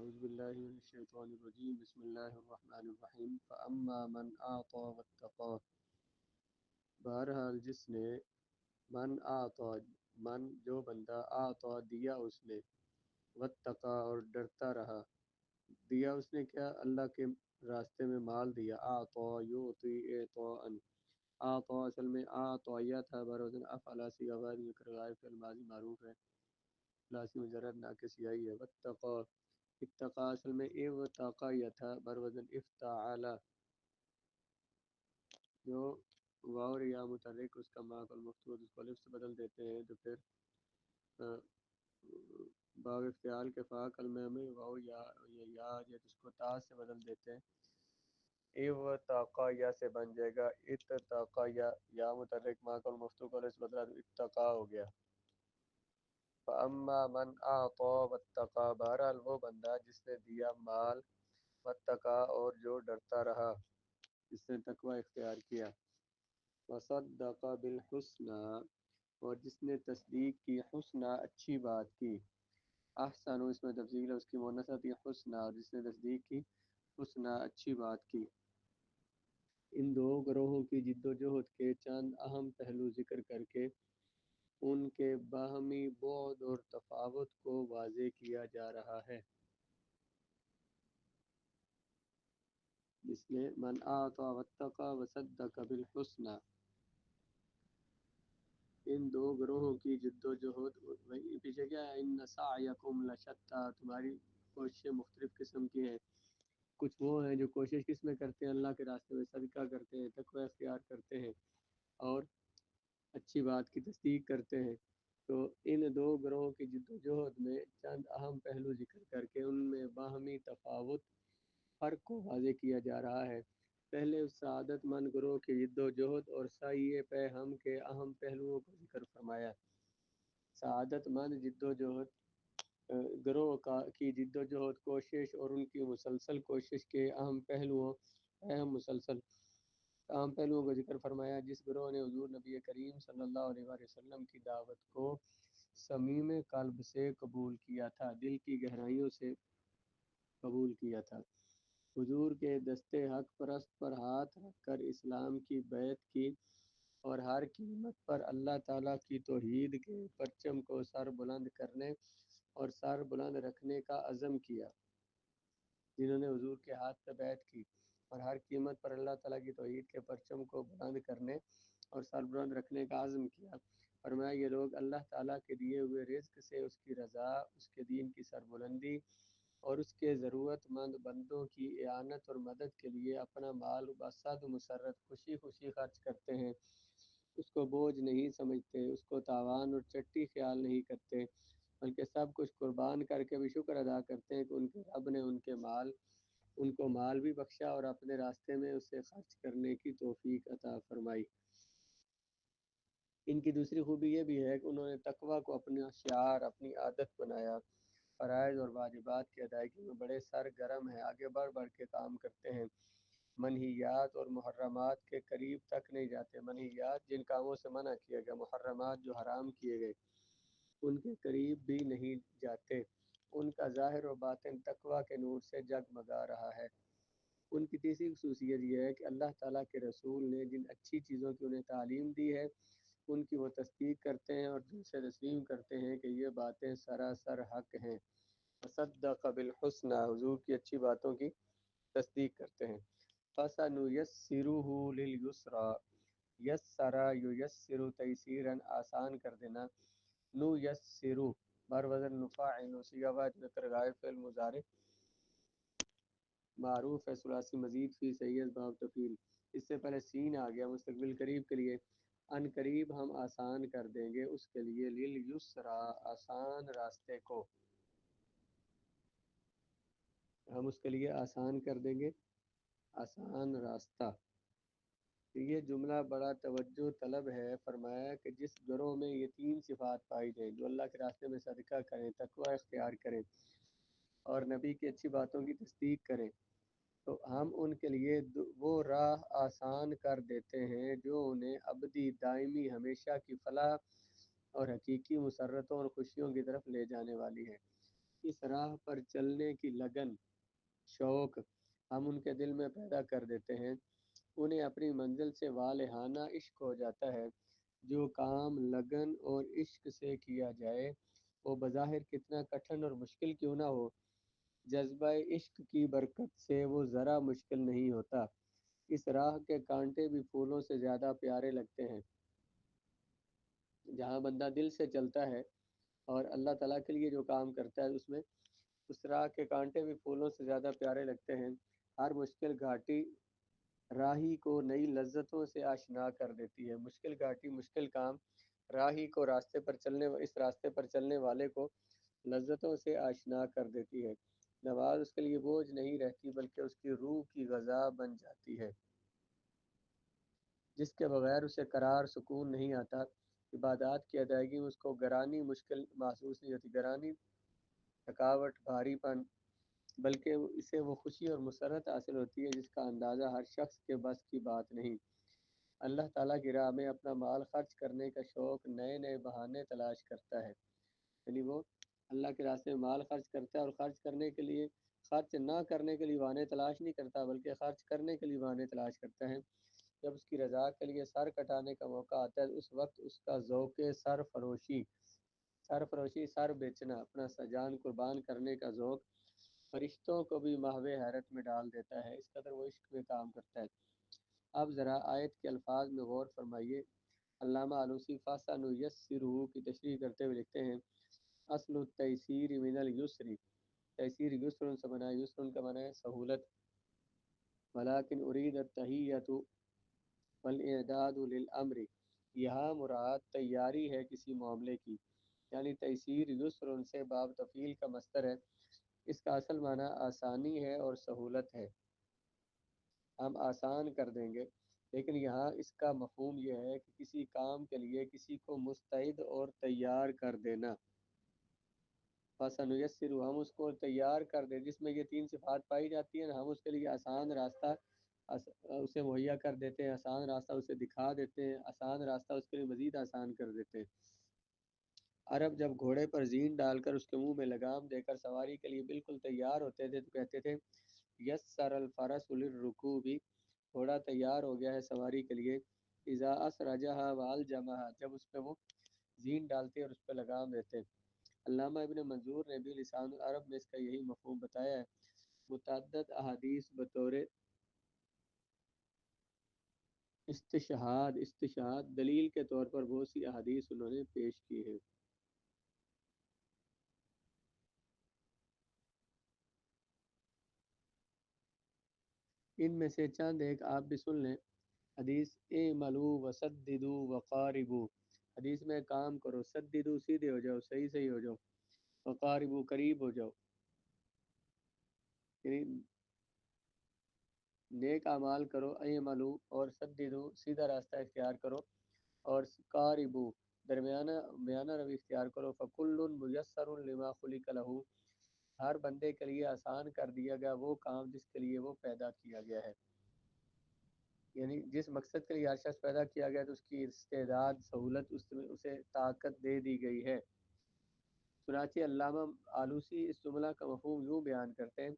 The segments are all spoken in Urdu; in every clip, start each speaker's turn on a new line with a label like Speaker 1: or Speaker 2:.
Speaker 1: اعوذ باللہ من الشیطان الرجیم بسم اللہ الرحمن الرحیم فاما من اعطى واتقى بہرحال جس نے من اعطى من جو بندہ اعطى دیا اس نے واتقى اور ڈرتا رہا دیا اس نے کیا اللہ کے راستے میں مال دیا اعطى یعطی اعطاء اعطى اصل میں اعطیہ تھا بروزن افعل صیغہ غیر ذکر غائب فعل ماضی معروف ہے لاسی مجرد ناقص یائی ہے واتقى اتقا اصل میں اوتاقا یا تھا بروزن افتعال جو واو اور یا متحرک اس کا ماں المفتوح اس کو الف سے بدل دیتے ہیں تو پھر باب افتعال کے فا کلمہ میں واو یا جو اس کو تا سے بدل دیتے ہیں اوتاقا یا سے بن جائے گا اتقا یا متحرک ماں المفتوح کو الف سے بدلا تو اتقا ہو گیا فاما من اعطى واتقى بہرحال وہ بندہ جس نے دیا مال واتقى اور جو ڈرتا رہا جس نے تقوی اختیار کیا وصدق بالحسنى اور جس نے تصدیق کی حسنى اچھی بات کی احسن اس میں تفضیل ہے اس کی مؤنث آتی ہے حسنى اور جس نے تصدیق کی حسنى اچھی بات کی ان دو گروہوں کی جد و جہد کے چند اہم پہلو ذکر کر کے ان کے باہمی بعد اور تفاوت کو واضح کیا جا رہا ہے جس نے من اعطى واتقى وصدق بالحسنى ان دو گروہوں کی جد و جہد پیچھے کیا ہے ان سعیکم لشتى تمہاری کوششیں مختلف قسم کی ہیں کچھ وہ ہیں جو کوشش کس میں کرتے ہیں اللہ کے راستے میں صدقہ کرتے ہیں تقوی اختیار کرتے ہیں اور اچھی بات کی تصدیق کرتے ہیں تو ان دو گروہوں کی جد و جہد میں چند اہم پہلو ذکر کر کے ان میں باہمی تفاوت فرق کو واضح کیا جا رہا ہے پہلے اس سعادت مند گروہ کی جد و جہد اور سعی پہ ہم کے اہم پہلوؤں کو ذکر فرمایا سعادت مند جد و جہد گروہ کی جد و جہد کوشش اور ان کی مسلسل کوشش کے اہم پہلوؤں کو ذکر فرمایا جس گروہ نے حضور نبی کریم صلی اللہ علیہ وآلہ وسلم کی دعوت کو صمیم قلب سے قبول کیا تھا دل کی گہرائیوں سے قبول کیا تھا حضور کے دستے حق پرست پر ہاتھ رکھ کر اسلام کی بیعت کی اور ہر قیمت پر اللہ تعالیٰ کی توحید کے پرچم کو سر بلند کرنے اور سر بلند رکھنے کا عزم کیا جنہوں نے حضور کے ہاتھ پہ بیعت کی اور ہر قیمت پر اللہ تعالیٰ کی توحید کے پرچم کو بلند کرنے اور سر بلند رکھنے کا عزم کیا فرمایا یہ لوگ اللہ تعالیٰ کے دیے ہوئے رزق سے اس کی رضا اس کے دین کی سربلندی اور اس کے ضرورت مند بندوں کی اعانت اور مدد کے لیے اپنا مال بصد مسرت خوشی خوشی خرچ کرتے ہیں اس کو بوجھ نہیں سمجھتے اس کو تاوان اور چٹی خیال نہیں کرتے بلکہ سب کچھ قربان کر کے بھی شکر ادا کرتے ہیں کہ ان کے رب نے ان کو مال بھی بخشا اور اپنے راستے میں اسے خرچ کرنے کی توفیق عطا فرمائی ان کی دوسری خوبی یہ بھی ہے کہ انہوں نے تقوی کو اپنا شعار اپنی عادت بنایا فرائض اور واجبات کی ادائیگی میں بڑے سرگرم ہیں آگے بڑھ بڑھ کے کام کرتے ہیں منہیات اور محرمات کے قریب تک نہیں جاتے منہیات جن کاموں سے منع کیا گیا محرمات جو حرام کیے گئے ان کے قریب بھی نہیں جاتے ان کا ظاہر و باطن تقوی کے نور سے جگمگا رہا ہے ان کی تیسری خصوصیت یہ ہے کہ اللہ تعالیٰ کے رسول نے جن اچھی چیزوں کی انہیں تعلیم دی ہے ان کی وہ تصدیق کرتے ہیں اور دل سے تسلیم کرتے ہیں کہ یہ باتیں سراسر حق ہیں صدق بالحسنى حضور کی اچھی باتوں کی تصدیق کرتے ہیں فَسَنُيَسِّرُهُ لِلْيُسْرَى یسر یسر تیسیرا آسان کر دینا نُيَسِّرُ بر وزن نفاعل صیغہ ذکر غائب فعل مضارع معروف ہے ثلاثی مزید فی سید باب تفعیل اس سے پہلے سین آ گیا مستقبل قریب کے لیے ان قریب ہم آسان کر دیں گے اس کے لیے لِلْيُسْرَى آسان راستے کو ہم اس کے لیے آسان کر دیں گے آسان راستہ یہ جملہ بڑا توجہ طلب ہے فرمایا کہ جس گروہ میں یہ تین صفات پائی جائیں جو اللہ کے راستے میں صدقہ کریں تقوی اختیار کریں اور نبی کی اچھی باتوں کی تصدیق کریں تو ہم ان کے لیے وہ راہ آسان کر دیتے ہیں جو انہیں ابدی دائمی ہمیشہ کی فلاح اور حقیقی مسرتوں اور خوشیوں کی طرف لے جانے والی ہے اس راہ پر چلنے کی لگن، شوق ہم ان کے دل میں پیدا کر دیتے ہیں، انہیں اپنی منزل سے والہانہ عشق ہو جاتا ہے۔ جو کام لگن اور عشق سے کیا جائے وہ بظاہر کتنا کٹھن اور مشکل کیوں نہ ہو، جذبہ عشق کی برکت سے وہ ذرا مشکل نہیں ہوتا۔ اس راہ کے کانٹے بھی پھولوں سے زیادہ پیارے لگتے ہیں۔ جہاں بندہ دل سے چلتا ہے اور اللہ تعالیٰ کے لیے جو کام کرتا ہے، اس میں اس راہ کے کانٹے بھی پھولوں سے زیادہ پیارے لگتے ہیں۔ ہر مشکل گھاٹی راہی کو نئی لذتوں سے آشنا کر دیتی ہے۔ مشکل گھاٹی، مشکل کام راہی کو اس راستے پر چلنے والے کو لذتوں سے آشنا کر دیتی ہے۔ نماز اس کے لیے بوجھ نہیں رہتی بلکہ اس کی روح کی غذا بن جاتی ہے، جس کے بغیر اسے قرار سکون نہیں آتا۔ عبادات کی ادائیگی میں اس کو گرانی مشکل محسوس نہیں ہوتی، گرانی تھکاوٹ، بھاری پن، بلکہ اسے وہ خوشی اور مسرت حاصل ہوتی ہے جس کا اندازہ ہر شخص کے بس کی بات نہیں۔ اللہ تعالیٰ کی راہ میں اپنا مال خرچ کرنے کا شوق نئے نئے بہانے تلاش کرتا ہے، یعنی وہ اللہ کے راستے میں مال خرچ کرتا ہے اور خرچ نہ کرنے کے لیے بہانے تلاش نہیں کرتا بلکہ خرچ کرنے کے لیے بہانے تلاش کرتا ہے۔ جب اس کی رضا کے لیے سر کٹانے کا موقع آتا ہے اس وقت اس کا ذوق سر بیچنا، اپنا جان قربان کرنے کا ذوق فرشتوں کو بھی محو حیرت میں ڈال دیتا ہے، اس قدر وہ عشق میں کام کرتا ہے۔ اب ذرا آیت کے الفاظ میں غور فرمائیے۔ علامہ آلوسی فَسَنُيَسِّرُهُ کی تشریح کرتے ہوئے لکھتے ہیں، اصل التیسیر من الیسر، تیسیر یسر سے بنا، یسر کا معنی ہے سہولت، ولیکن ارید التہیۃ والاعداد للامر، یہاں مراد تیاری ہے کسی معاملے کی، یعنی تیسیر یسر سے باب تفعیل کا مصدر ہے، اس کا اصل معنی آسانی ہے اور سہولت ہے، ہم آسان کر دیں گے، لیکن یہاں اس کا مفہوم یہ ہے کہ کسی کام کے لیے کسی کو مستعد اور تیار کر دینا۔ فَسَنُيَسِّرُ، ہم اس کو تیار کر دیں، جس میں یہ تین صفات پائی جاتی ہیں، ہم اس کے لیے آسان راستہ اسے مہیا کر دیتے ہیں، آسان راستہ اسے دکھا دیتے ہیں، آسان راستہ اس کے لیے مزید آسان کر دیتے ہیں۔ عرب جب گھوڑے پر زین ڈال کر اس کے منہ میں لگام دے کر سواری کے لیے بالکل تیار ہوتے تھے تو کہتے تھے یسر الفرس للرکوب، گھوڑا تیار ہو گیا ہے سواری کے لیے، اذا اسرجها والجمها، جب اس پہ وہ زین ڈالتے اور اس پہ لگام دیتے۔ علامہ ابن منظور نے بھی لسان العرب میں اس کا یہی مفہوم بتایا ہے۔ متعدد احادیث بطور استشہاد دلیل کے طور پر بہت سی احادیث انہوں نے پیش کی ہیں۔ ان میں سے چند ایک آپ بھی سن لیں۔ حدیث اعملوا وسددوا وقاربوا، حدیث میں کام کرو، سددوا سیدھے ہو جاؤ، صحیح ہو جاؤ، وقاربوا قریب ہو جاؤ، یعنی نیک اعمال کرو، اعملوا اور سددوا سیدھا راستہ اختیار کرو، اور قاربوا درمیانہ روی اختیار کرو، فکل میسر لما خلق له، ہر بندے کے لیے آسان کر دیا گیا وہ کام جس کے لیے وہ پیدا کیا گیا ہے، یعنی جس مقصد کے لیے ہر شخص پیدا کیا گیا تو اس کی استعداد، سہولت، اسے طاقت دے دی گئی ہے۔ چنانچہ علامہ آلوسی اس جملہ کا مفہوم یوں بیان کرتے ہیں،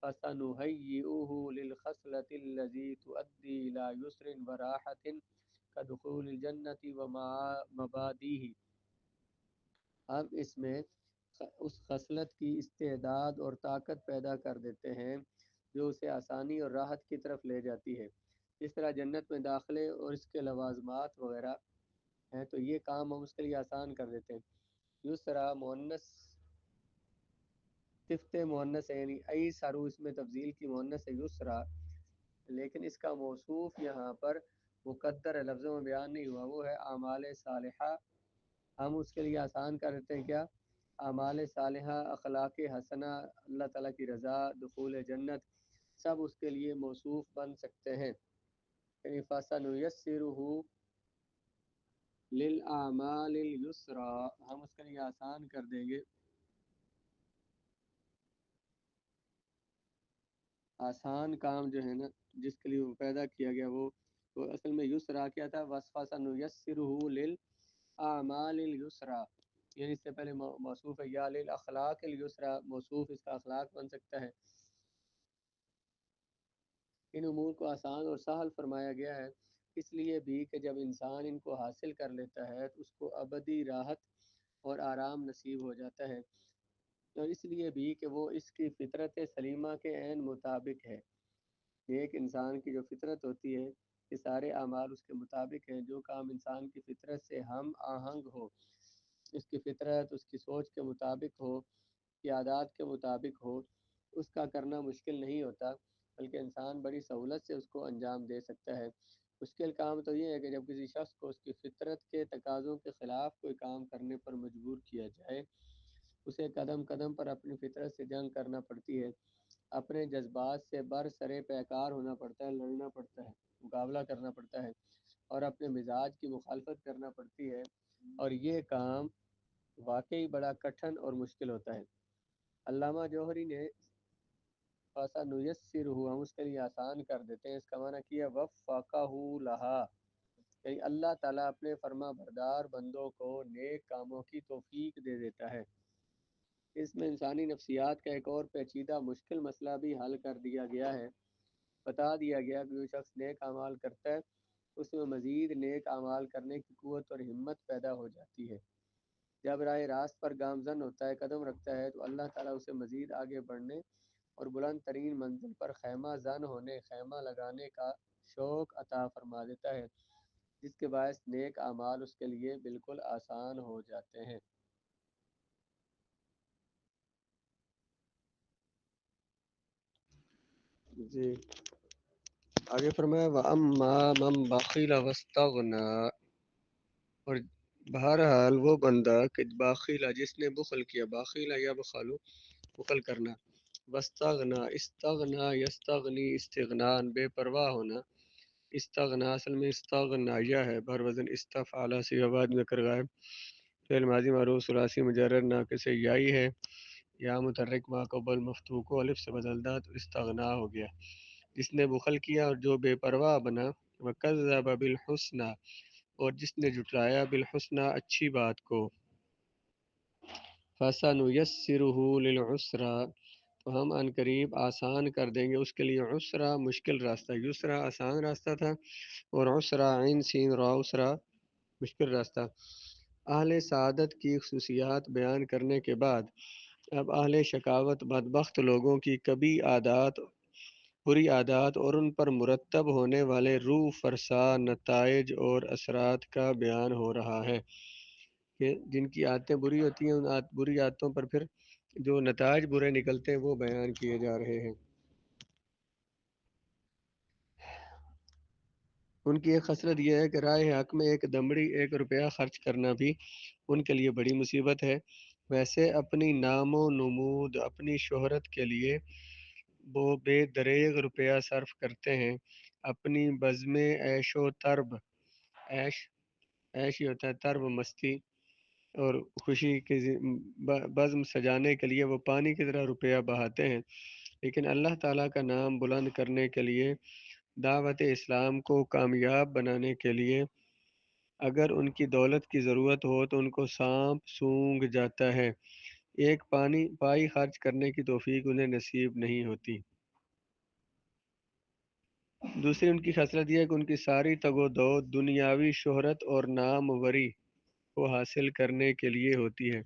Speaker 1: فَسَنُهَيِّئُهُ لِلْخَصْلَةِ الَّتِي تُؤَدِّي إِلَى يُسْرٍ وَرَاحَةٍ كَدُخُولِ الْجَنَّةِ وَمَبَادِيهِ، ہم اس میں اس خصلت کی استعداد اور طاقت پیدا کر دیتے ہیں جو اسے آسانی اور راحت کی طرف لے جاتی ہے، اس طرح جنت میں داخلے اور اس کے لوازمات وغیرہ ہیں تو یہ کام ہم اس کے لیے آسان کر دیتے ہیں۔ یسرا مؤنث صفت مؤنث ہے، یعنی ایسرو اس میں تفضیل کی مؤنث ہے یسرا، لیکن اس کا موصوف یہاں پر مقدر ہے، لفظوں میں بیان نہیں ہوا، وہ ہے اعمال صالحہ، ہم اس کے لیے آسان کر دیتے ہیں کیا؟ اعمال صالحہ، اخلاق حسنہ، اللہ تعالیٰ کی رضا، دخول جنت، سب اس کے لیے موصوف بن سکتے ہیں۔ یعنی فَسَنُيَسِّرُهُ لِلْأَعْمَالِ الْيُسْرَى، ہم اس کے لیے آسان کر دیں گے، آسان کام جو ہے نا جس کے لیے وہ پیدا کیا گیا وہ اصل میں یسرا کیا تھا، فَسَنُيَسِّرُهُ لِلْأَعْمَالِ الْيُسْرَى، یعنی اس سے پہلے موصوف ہے یا للاخلاق الیسرا، موصوف اس کا اخلاق بن سکتا ہے۔ ان امور کو آسان اور سہل فرمایا گیا ہے اس لیے بھی کہ جب انسان ان کو حاصل کر لیتا ہے تو اس کو ابدی راحت اور آرام نصیب ہو جاتا ہے، اور اس لیے بھی کہ وہ اس کی فطرت سلیمہ کے عین مطابق ہے۔ ایک انسان کی جو فطرت ہوتی ہے یہ سارے اعمال اس کے مطابق ہیں، جو کام انسان کی فطرت سے ہم آہنگ ہو، اس کی فطرت اس کی سوچ کے مطابق ہو، کی عادات کے مطابق ہو، اس کا کرنا مشکل نہیں ہوتا، بلکہ انسان بڑی سہولت سے اس کو انجام دے سکتا ہے۔ مشکل کام تو یہ ہے کہ جب کسی شخص کو اس کی فطرت کے تقاضوں کے خلاف کوئی کام کرنے پر مجبور کیا جائے، اسے قدم قدم پر اپنی فطرت سے جنگ کرنا پڑتی ہے، اپنے جذبات سے برسر پیکار ہونا پڑتا ہے، لڑنا پڑتا ہے، مقابلہ کرنا پڑتا ہے، اور اپنے مزاج کی مخالفت کرنا پڑتی ہے، اور یہ کام واقعی بڑا کٹھن اور مشکل ہوتا ہے۔ علامہ جوہری نے خاصا نیسر ہوا، ہم اس کے لیے آسان کر دیتے ہیں، اس کا معنی کیا وفقہ لہا، یعنی اللہ تعالیٰ اپنے فرما بردار بندوں کو نیک کاموں کی توفیق دے دیتا ہے۔ اس میں انسانی نفسیات کا ایک اور پیچیدہ مشکل مسئلہ بھی حل کر دیا گیا ہے، بتا دیا گیا کہ جو شخص نیک اعمال کرتا ہے اس میں مزید نیک اعمال کرنے کی قوت اور ہمت پیدا ہو جاتی ہے۔ جب راہ راست پر گامزن ہوتا ہے، قدم رکھتا ہے، تو اللہ تعالیٰ اسے مزید آگے بڑھنے اور بلند ترین منزل پر خیمہ زن ہونے، خیمہ لگانے کا شوق عطا فرما دیتا ہے، جس کے باعث نیک اعمال اس کے لیے بالکل آسان ہو جاتے ہیں۔ جی آگے فرمایا وَأَمَّا مَن بَخِلَ وَاسْتَغْنَىٰ، اور بہرحال وہ بندہ کہ باخیلہ جس نے بخل کیا، باخیلہ یا بخالو بخل کرنا، وَاسْتَغْنَىٰ استغنا یستغنی استغنان بے پرواہ ہونا، استغنا اصل میں استغنایا ہے، بر وزن استفعال سے بعد میں کر غائب، فعل ماضی معروف ثلاثی مجرد ناقص یائی ہے، یا متحرک ما قبل مفتوح کو الف سے بدل دا تو استغنا ہو گیا۔ جس نے بخل کیا اور جو بے پرواہ بنا، وَكَذَّبَ بِالْحُسْنَىٰ، اور جس نے جھٹلایا بالحسنى اچھی بات کو، فَسَنُيَسِّرُهُ لِلْعُسْرَىٰ، تو ہم ان قریب آسان کر دیں گے اس کے لیے عسرا مشکل راستہ، یسرا آسان راستہ تھا اور عسرا عین سین را عسرا مشکل راستہ۔ اہل سعادت کی خصوصیات بیان کرنے کے بعد اب اہل شقاوت بدبخت لوگوں کی کبھی عادات بری عادات اور ان پر مرتب ہونے والے روح فرسا نتائج اور اثرات کا بیان ہو رہا ہے، کہ جن کی عادتیں بری ہوتی ہیں ان بری عادتوں پر پھر جو نتائج برے نکلتے ہیں وہ بیان کیے جا رہے ہیں۔ ان کی ایک خصلت یہ ہے کہ راہ حق میں ایک دمڑی ایک روپیہ خرچ کرنا بھی ان کے لیے بڑی مصیبت ہے۔ ویسے اپنی نام و نمود اپنی شہرت کے لیے وہ بے دریغ روپیہ صرف کرتے ہیں، اپنی بزم عیش و طرب، عیش ہی ہوتا ہے، طرب مستی اور خوشی کی بزم سجانے کے لیے وہ پانی کی طرح روپیہ بہاتے ہیں، لیکن اللہ تعالیٰ کا نام بلند کرنے کے لیے، دعوت اسلام کو کامیاب بنانے کے لیے اگر ان کی دولت کی ضرورت ہو تو ان کو سانپ سونگھ جاتا ہے، ایک پائی خرچ کرنے کی توفیق انہیں نصیب نہیں ہوتی۔ دوسری ان کی خصلت یہ ہے کہ ان کی ساری تگ و دو دنیاوی شہرت اور ناموری کو حاصل کرنے کے لیے ہوتی ہے۔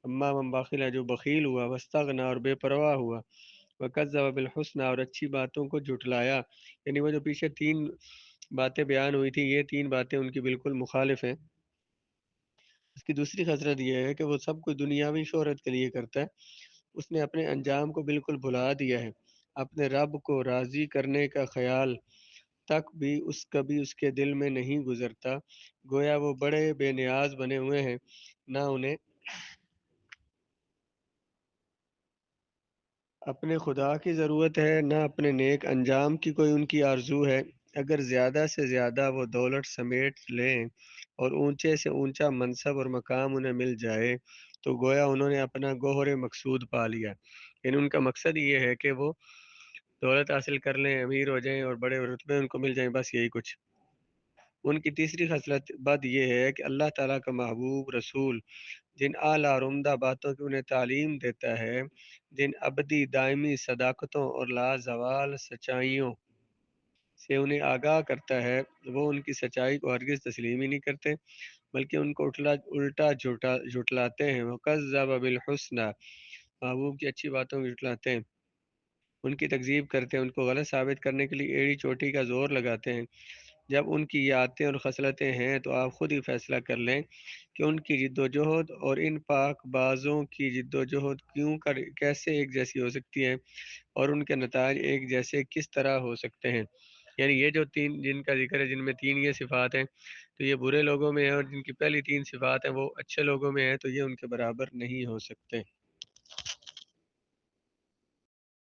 Speaker 1: اما من باخلہ جو بخیل ہوا، واستغنا اور بے پرواہ ہوا، وکذب بالحسنی اور اچھی باتوں کو جھٹلایا، یعنی وہ جو پیچھے تین باتیں بیان ہوئی تھی یہ تین باتیں ان کی بالکل مخالف ہیں۔ اس کی دوسری خصلت یہ ہے کہ وہ سب کچھ دنیاوی شہرت کے لیے کرتا ہے، اس نے اپنے انجام کو بالکل بھلا دیا ہے، اپنے رب کو راضی کرنے کا خیال تک بھی کبھی اس کے دل میں نہیں گزرتا، گویا وہ بڑے بے نیاز بنے ہوئے ہیں، نہ انہیں اپنے خدا کی ضرورت ہے نہ اپنے نیک انجام کی کوئی ان کی آرزو ہے۔ اگر زیادہ سے زیادہ وہ دولت سمیٹ لیں اور اونچے سے اونچا منصب اور مقام انہیں مل جائے تو گویا انہوں نے اپنا گوہر مقصود پا لیا، یعنی ان کا مقصد یہ ہے کہ وہ دولت حاصل کر لیں، امیر ہو جائیں اور بڑے رتبے ان کو مل جائیں، بس یہی کچھ۔ ان کی تیسری خصلت بد یہ ہے کہ اللہ تعالیٰ کا محبوب رسول جن اعلیٰ اور عمدہ باتوں کی انہیں تعلیم دیتا ہے، جن ابدی دائمی صداقتوں اور لازوال سچائیوں سے انہیں آگاہ کرتا ہے، وہ ان کی سچائی کو ہرگز تسلیم ہی نہیں کرتے بلکہ ان کو الٹا جھٹلاتے ہیں۔ وَكَذَّبَ بِالْحُسْنَى، محبوب کی اچھی باتوں کو جھٹلاتے ہیں، ان کی تکذیب کرتے ہیں، ان کو غلط ثابت کرنے کے لیے ایڑی چوٹی کا زور لگاتے ہیں۔ جب ان کی یہ عادتیں اور خصلتیں ہیں تو آپ خود ہی فیصلہ کر لیں کہ ان کی جد و جہد اور ان پاک بازوں کی جد و جہد کیسے ایک جیسی ہو سکتی ہے، اور ان کے نتائج ایک جیسے کس طرح ہو سکتے ہیں۔ یعنی یہ جو تین جن کا ذکر ہے، جن میں تین یہ صفات ہیں، تو یہ برے لوگوں میں ہے، اور جن کی پہلی تین صفات ہیں وہ اچھے لوگوں میں ہیں، تو یہ ان کے برابر نہیں ہو سکتے۔